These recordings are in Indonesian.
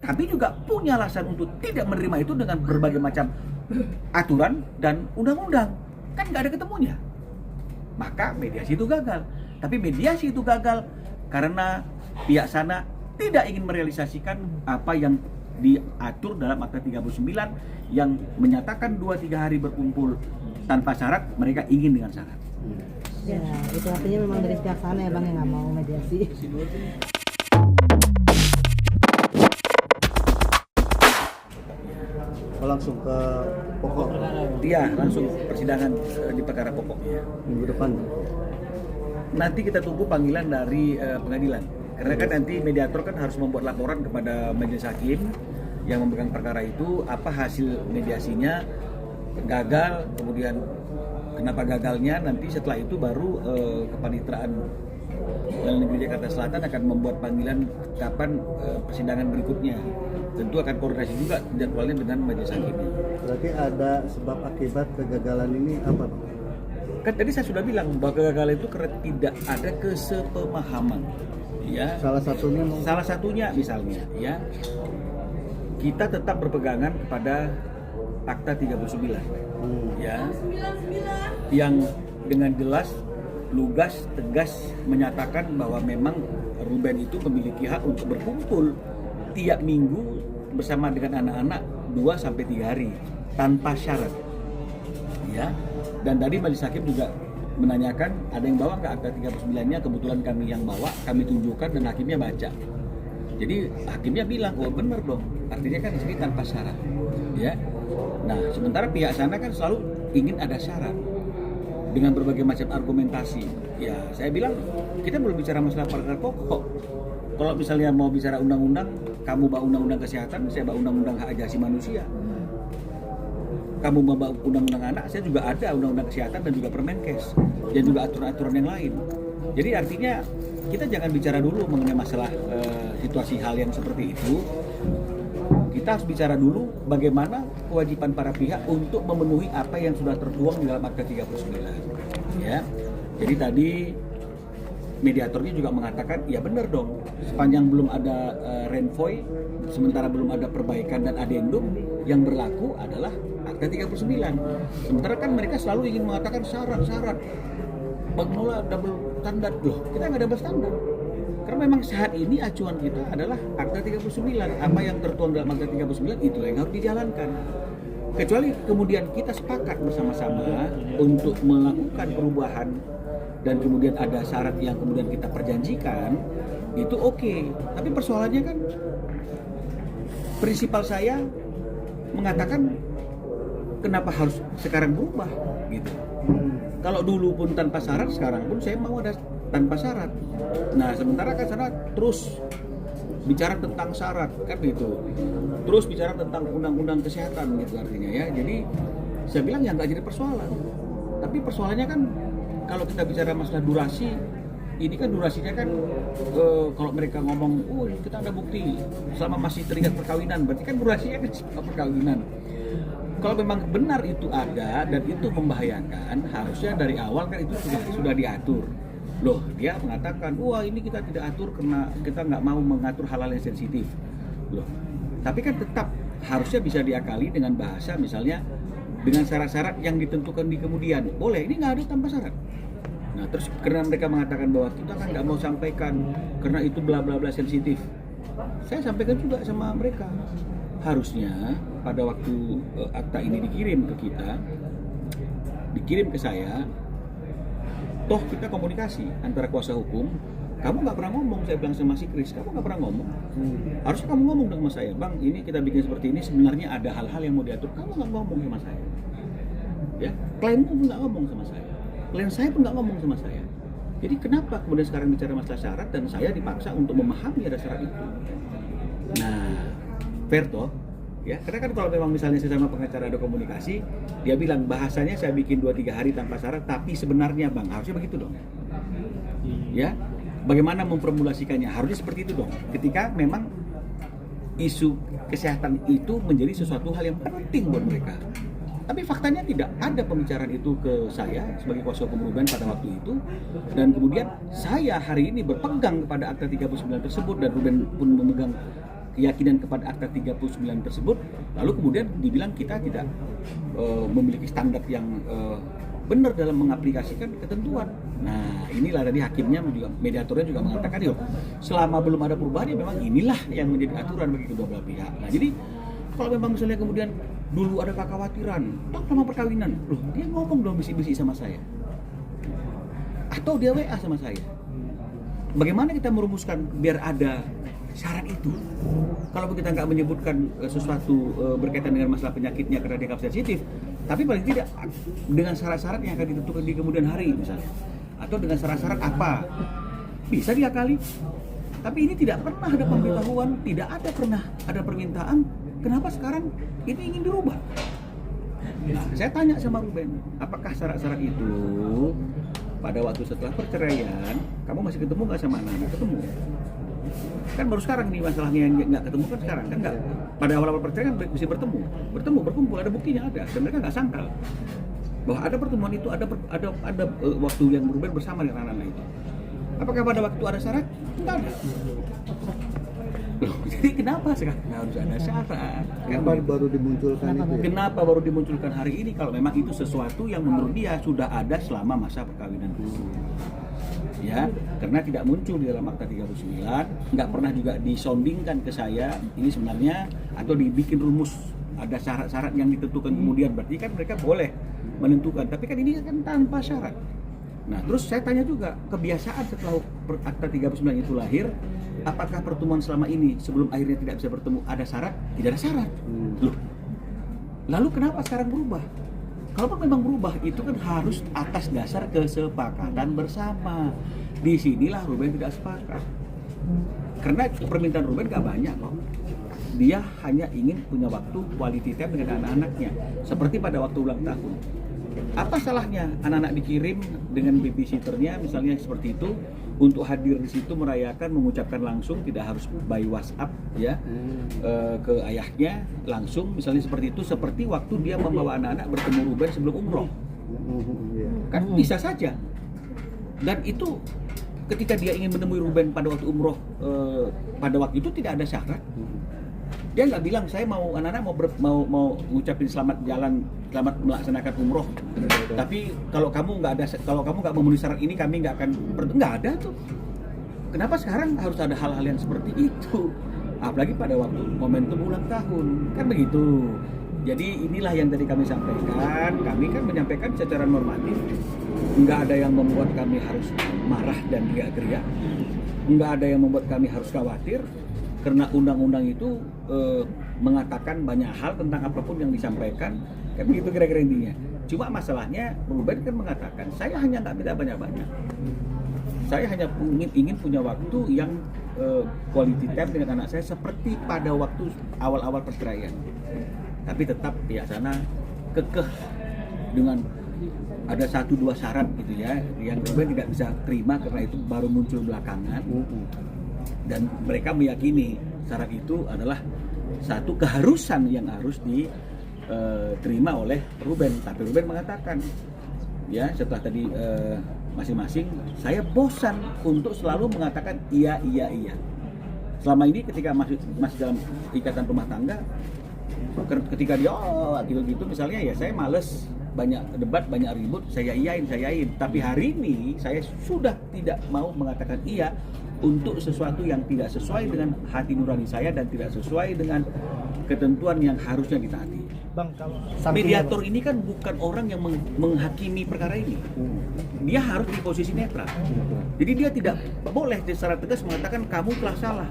kami juga punya alasan untuk tidak menerima itu dengan berbagai macam aturan dan undang-undang. Kan nggak ada ketemunya. Maka mediasi itu gagal. Tapi mediasi itu gagal karena pihak sana tidak ingin merealisasikan apa yang diatur dalam Akta 39 yang menyatakan 2-3 hari berkumpul tanpa syarat, mereka ingin dengan syarat. Ya, itu artinya memang dari pihak sana ya Bang yang nggak mau mediasi. Langsung ke pokok Iya, langsung persidangan di perkara pokoknya. minggu depan. Nanti kita tunggu panggilan dari pengadilan. Karena kan nanti mediator kan harus membuat laporan kepada majelis hakim yang memegang perkara itu, apa hasil mediasinya, gagal, kemudian kenapa gagalnya, nanti setelah itu baru Kepanitraan Pengadilan Negeri Jakarta Selatan akan membuat panggilan kapan persidangan berikutnya. Tentu akan koordinasi juga jadwalnya dengan majelis hakim. Berarti ada sebab akibat kegagalan ini apa, Bang? Kan tadi saya sudah bilang bahwa kegagalan itu karena tidak ada kesepemahaman. Ya. Salah satunya misalnya ya, kita tetap berpegangan kepada Akta 39. Ya. Yang dengan jelas, lugas, tegas menyatakan bahwa memang Ruben itu memiliki hak untuk berkumpul tiap minggu bersama dengan anak-anak 2-3 hari tanpa syarat. Ya. Dan tadi majelis hakim juga menanyakan ada yang bawa nggak Akta 39-nya, kebetulan kami yang bawa, kami tunjukkan dan hakimnya baca. Jadi hakimnya bilang, oh benar dong, artinya kan di sini tanpa syarat. Ya. Nah, sementara pihak sana kan selalu ingin ada syarat dengan berbagai macam argumentasi. Ya, saya bilang kita belum bicara masalah perkara pokok. Kalau misalnya mau bicara undang-undang, kamu bawa undang-undang kesehatan, saya bawa undang-undang hak asasi manusia. Kamu bawa undang-undang anak, saya juga ada undang-undang kesehatan dan juga Permenkes dan juga aturan-aturan yang lain. Jadi artinya kita jangan bicara dulu mengenai masalah situasi hal yang seperti itu. Kita harus bicara dulu bagaimana kewajiban para pihak untuk memenuhi apa yang sudah tertuang di dalam Akta 39. Ya. Jadi tadi mediatornya juga mengatakan, ya benar dong, sepanjang belum ada renvoy, sementara belum ada perbaikan dan adendum, yang berlaku adalah Akta 39. Sementara kan mereka selalu ingin mengatakan syarat-syarat, pengelola double standar. Loh, kita nggak double standar. Karena memang saat ini acuan kita adalah Akta 39. Apa yang tertuang dalam Akta 39 itu yang harus dijalankan. Kecuali kemudian kita sepakat bersama-sama untuk melakukan perubahan dan kemudian ada syarat yang kemudian kita perjanjikan, itu oke. Tapi persoalannya kan prinsipal saya mengatakan kenapa harus sekarang berubah gitu. Kalau dulu pun tanpa syarat, sekarang pun saya mau ada tanpa syarat. Nah, sementara kan sana terus bicara tentang syarat kan gitu. Terus bicara tentang undang-undang kesehatan gitu artinya ya. Jadi saya bilang ya nggak jadi persoalan. Tapi persoalannya kan kalau kita bicara masalah durasi, ini kan durasinya kan kalau mereka ngomong, oh kita ada bukti selama masih terikat perkawinan, berarti kan durasinya kan perkawinan. Kalau memang benar itu ada dan itu membahayakan, harusnya dari awal kan itu sudah diatur. Loh, dia mengatakan, wah ini kita tidak atur karena kita nggak mau mengatur hal-hal yang sensitif. Loh, tapi kan tetap harusnya bisa diakali dengan bahasa misalnya dengan syarat-syarat yang ditentukan di kemudian. Boleh, ini nggak ada tanpa syarat. Nah, terus karena mereka mengatakan bahwa kita kan nggak mau sampaikan karena itu bla bla bla sensitif. Saya sampaikan juga sama mereka. Harusnya pada waktu akta ini dikirim ke kita, dikirim ke saya, toh kita komunikasi antara kuasa hukum. Kamu nggak pernah ngomong, saya bilang sama si Kris, kamu nggak pernah ngomong. Harusnya kamu ngomong sama saya, bang, ini kita bikin seperti ini, sebenarnya ada hal-hal yang mau diatur. Kamu nggak ngomong sama saya. Ya, klienmu pun nggak ngomong sama saya. Klien saya pun nggak ngomong sama saya. Jadi kenapa kemudian sekarang bicara masalah syarat dan saya dipaksa untuk memahami ada syarat itu? Nah, fair toh? Ya, karena kan kalau memang misalnya saya sama pengacara ada komunikasi, dia bilang bahasanya saya bikin 2-3 hari tanpa syarat, tapi sebenarnya bang, harusnya begitu dong. Ya, bagaimana memformulasikannya? Harusnya seperti itu dong. Ketika memang isu kesehatan itu menjadi sesuatu hal yang penting buat mereka. Tapi faktanya tidak ada pembicaraan itu ke saya sebagai kuasa hukum Ruben pada waktu itu. Dan kemudian saya hari ini berpegang kepada Akta 39 tersebut dan Ruben pun memegang keyakinan kepada Akta 39 tersebut, lalu kemudian dibilang kita tidak memiliki standar yang benar dalam mengaplikasikan ketentuan. Nah, inilah tadi hakimnya juga, mediatornya juga mengatakan, yuk, selama belum ada perubahan ya memang inilah yang menjadi aturan bagi kedua belah pihak. Nah, jadi kalau memang misalnya kemudian dulu ada kekhawatiran, sama perkawinan, loh dia ngomong dong bisi-bisi sama saya, atau dia WA sama saya. Bagaimana kita merumuskan biar ada syarat itu? Kalau kita nggak menyebutkan sesuatu berkaitan dengan masalah penyakitnya karena dia sensitif, tapi paling tidak dengan syarat-syarat yang akan ditentukan di kemudian hari misalnya, atau dengan syarat-syarat apa bisa diakali. Tapi ini tidak pernah ada pemberitahuan, tidak ada pernah ada permintaan. Kenapa sekarang ini ingin dirubah? Nah, saya tanya sama Ruben, apakah syarat-syarat itu pada waktu setelah perceraian kamu masih ketemu nggak sama anak-anak? Ketemu. Kan baru sekarang nih masalahnya yang nggak ketemu kan sekarang kan nggak. Pada awal-awal perceraian kan bisa berkumpul, ada buktinya ada, dan mereka nggak sangkal bahwa ada pertemuan itu, ada waktu yang Ruben bersama dengan anak-anak itu. Apakah pada waktu ada syarat? Enggak ada. Loh, jadi kenapa sekarang harus ada syarat? Kenapa baru dimunculkan itu? Ya? Kenapa baru dimunculkan hari ini kalau memang itu sesuatu yang menurut dia sudah ada selama masa perkawinan dulu? Ya, karena tidak muncul di dalam Akta 39, nggak pernah juga disondingkan ke saya ini sebenarnya, atau dibikin rumus ada syarat-syarat yang ditentukan kemudian, berarti kan mereka boleh menentukan, tapi kan ini kan tanpa syarat. Nah, terus saya tanya juga, kebiasaan setelah Akta 39 itu lahir, apakah pertemuan selama ini sebelum akhirnya tidak bisa bertemu ada syarat? Tidak ada syarat. Loh, lalu kenapa sekarang berubah? Kalau memang berubah itu kan harus atas dasar kesepakatan bersama. Disinilah Ruben tidak sepakat. Karena permintaan Ruben gak banyak kok. Dia hanya ingin punya waktu quality time dengan anak-anaknya. Seperti pada waktu ulang tahun. Apa salahnya anak-anak dikirim dengan babysitternya misalnya seperti itu, untuk hadir di situ merayakan, mengucapkan langsung, tidak harus by WhatsApp ya, ke ayahnya langsung misalnya seperti itu, seperti waktu dia membawa anak-anak bertemu Ruben sebelum umroh. Kan bisa saja. Dan itu ketika dia ingin menemui Ruben pada waktu umroh, pada waktu itu tidak ada syarat. Dia nggak bilang saya mau anak-anak mau ngucapin selamat jalan, selamat melaksanakan umroh. Tapi kalau kamu nggak memenuhi syarat ini, kami nggak akan nggak ada tuh. Kenapa sekarang harus ada hal-hal yang seperti itu? Apalagi pada waktu momentum ulang tahun, kan begitu. Jadi inilah yang tadi kami sampaikan. Kami kan menyampaikan secara normatif. Nggak ada yang membuat kami harus marah dan teriak-teriak. Nggak ada yang membuat kami harus khawatir. Karena undang-undang itu mengatakan banyak hal tentang apapun yang disampaikan, kan begitu kira-kira intinya. Cuma masalahnya Ruben kan mengatakan, saya hanya nggak minta banyak-banyak. Saya hanya ingin punya waktu yang quality time dengan anak saya seperti pada waktu awal-awal perceraian. Tapi tetap ya sana kekeh dengan ada 1-2 syarat gitu ya, yang Ruben tidak bisa terima karena itu baru muncul belakangan. Dan mereka meyakini syarat itu adalah satu keharusan yang harus diterima oleh Ruben. Tapi Ruben mengatakan, ya setelah tadi masing-masing, saya bosan untuk selalu mengatakan iya. Selama ini ketika masih dalam ikatan rumah tangga, ketika dia gitu misalnya, ya saya males banyak debat, banyak ribut, saya iyain. Tapi hari ini saya sudah tidak mau mengatakan iya untuk sesuatu yang tidak sesuai dengan hati nurani saya dan tidak sesuai dengan ketentuan yang harusnya ditaati. Bang, kalau mediator ini kan bukan orang yang menghakimi perkara ini. Dia harus di posisi netral. Jadi dia tidak boleh secara tegas mengatakan kamu telah salah.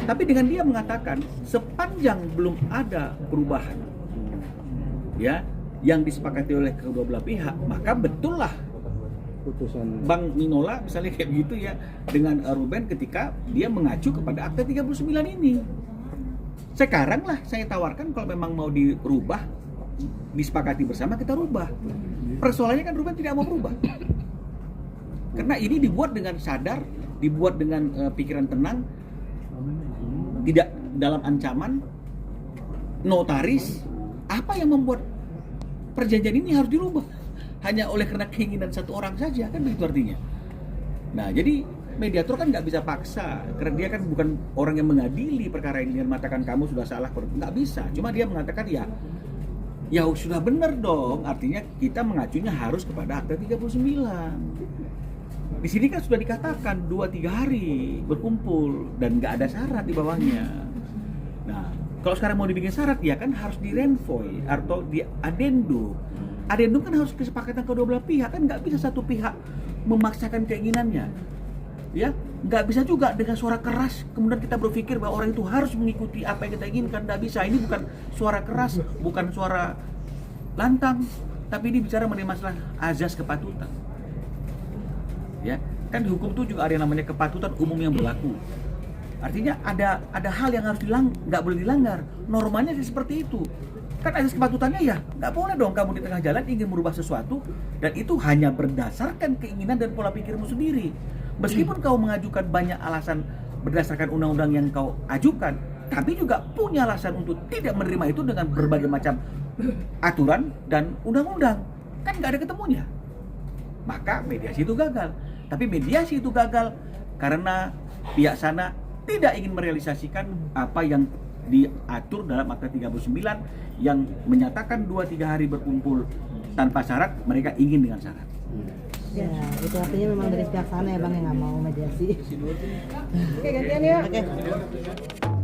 Tapi dengan dia mengatakan sepanjang belum ada perubahan, ya, yang disepakati oleh kedua belah pihak, maka betul lah putusan Bang Minola misalnya kayak begitu ya dengan Ruben ketika dia mengacu kepada Akta 39 ini. Sekarang lah saya tawarkan kalau memang mau dirubah, disepakati bersama, kita rubah. Persoalannya kan Ruben tidak mau berubah. Karena ini dibuat dengan sadar, dibuat dengan pikiran tenang, tidak dalam ancaman notaris. Apa yang membuat perjanjian ini harus dirubah? Hanya oleh karena keinginan satu orang saja, kan begitu artinya. Nah, jadi mediator kan nggak bisa paksa, karena dia kan bukan orang yang mengadili perkara ini dan mengatakan kamu sudah salah, nggak bisa. Cuma dia mengatakan ya sudah benar dong, artinya kita mengacunya harus kepada Akta 39. Di sini kan sudah dikatakan 2-3 hari berkumpul dan nggak ada syarat di bawahnya. Nah, kalau sekarang mau dibikin syarat ya kan harus di renvoy atau di adendum. Adendum kan harus kesepakatan kedua belah pihak, kan nggak bisa satu pihak memaksakan keinginannya. Ya, nggak bisa juga dengan suara keras kemudian kita berpikir bahwa orang itu harus mengikuti apa yang kita inginkan. Nggak bisa. Ini bukan suara keras, bukan suara lantang, tapi ini bicara mengenai masalah azas kepatutan. Ya, kan di hukum itu juga ada yang namanya kepatutan umum yang berlaku. Artinya ada hal yang harus nggak boleh dilanggar. Normalnya sih seperti itu. Kan azas kepatutannya ya nggak boleh dong kamu di tengah jalan ingin merubah sesuatu dan itu hanya berdasarkan keinginan dan pola pikirmu sendiri. Meskipun kau mengajukan banyak alasan berdasarkan undang-undang yang kau ajukan, tapi juga punya alasan untuk tidak menerima itu dengan berbagai macam aturan dan undang-undang. Kan nggak ada ketemunya. Maka mediasi itu gagal. Tapi mediasi itu gagal karena pihak sana tidak ingin merealisasikan apa yang diatur dalam Akta 39 yang menyatakan 2-3 hari berkumpul tanpa syarat, mereka ingin dengan syarat. Ya, itu artinya memang dari pihak sana ya Bang yang nggak mau mediasi. Oke, gantian ya. Oke.